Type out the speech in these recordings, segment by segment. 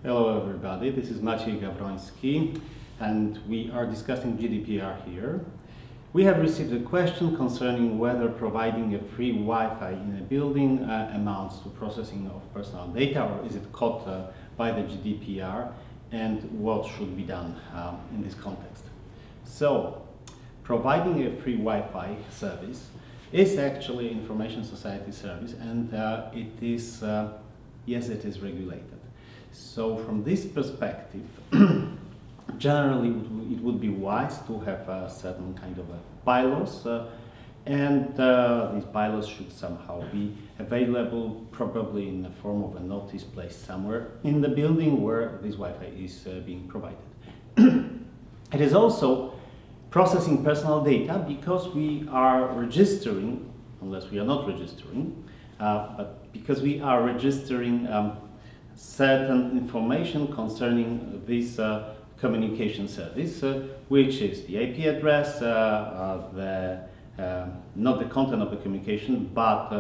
Hello everybody, this is Maciej Gawroński and we are discussing GDPR here. We have received a question concerning whether providing a free Wi-Fi in a building amounts to processing of personal data, or is it caught by the GDPR, and what should be done in this context. So, providing a free Wi-Fi service is actually an information society service, and it is, yes, it is regulated. So from this perspective, generally it would be wise to have a certain kind of bylaws, and these bylaws should somehow be available, probably in the form of a notice placed somewhere in the building where this Wi-Fi is being provided. It is also processing personal data because we are registering, unless we are not registering, but because we are registering certain information concerning this communication service, which is the IP address, not the content of the communication, but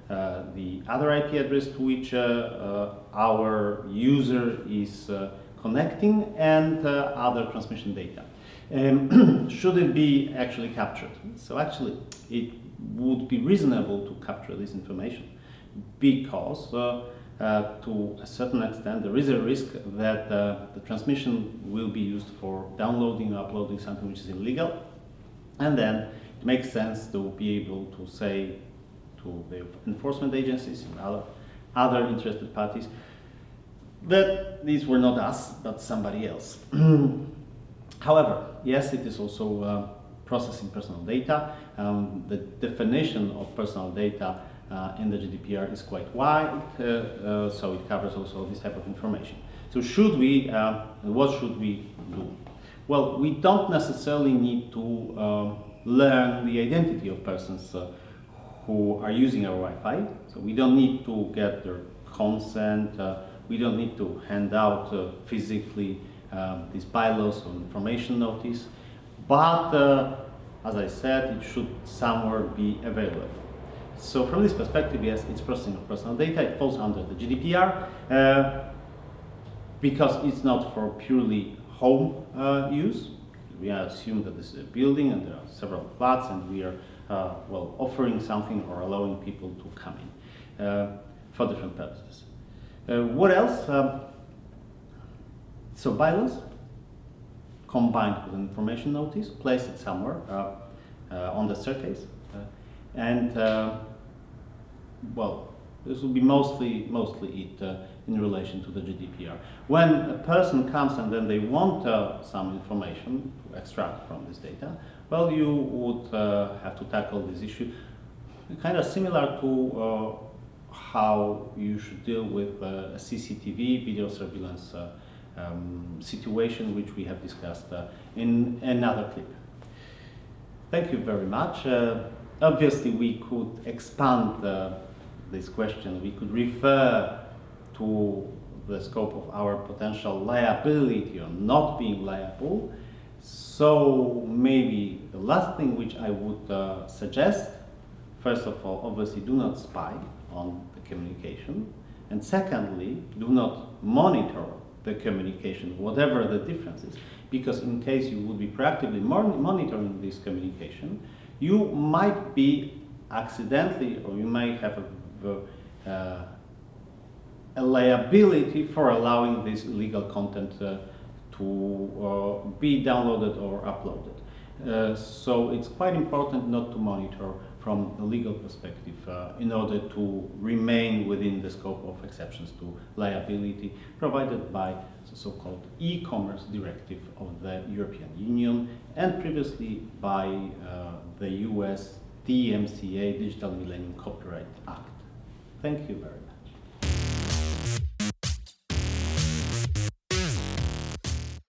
the other IP address to which our user is connecting, and other transmission data. Should it be actually captured? So actually it would be reasonable to capture this information because to a certain extent there is a risk that the transmission will be used for downloading or uploading something which is illegal, and then it makes sense to be able to say to the enforcement agencies and other interested parties that these were not us but somebody else. However, yes, it is also processing personal data. The definition of personal data in the GDPR is quite wide, so it covers also this type of information. So should we, what should we do? Well, we don't necessarily need to learn the identity of persons who are using our Wi-Fi. So we don't need to get their consent, we don't need to hand out physically these bylaws or information notice, but as I said, it should somewhere be available. So from this perspective, yes, it's processing of personal data. It falls under the GDPR because it's not for purely home use. We assume that this is a building and there are several flats, and we are offering something or allowing people to come in for different purposes. What else? So bylaws combined with an information notice, place it somewhere on the staircase, and well, this will be mostly it in relation to the GDPR. When a person comes and then they want some information to extract from this data, well, you would have to tackle this issue, kind of similar to how you should deal with a CCTV video surveillance situation, which we have discussed in another clip. Thank you very much. Obviously, we could expand this question. We could refer to the scope of our potential liability or not being liable. So maybe the last thing which I would suggest, first of all, obviously do not spy on the communication, and secondly, do not monitor the communication, whatever the difference is, because in case you would be proactively monitoring this communication, you might be accidentally, or you might have a liability for allowing this illegal content to be downloaded or uploaded. So it's quite important not to monitor from a legal perspective in order to remain within the scope of exceptions to liability provided by the so-called e-commerce directive of the European Union, and previously by the US DMCA, Digital Millennium Copyright Act. Thank you very much.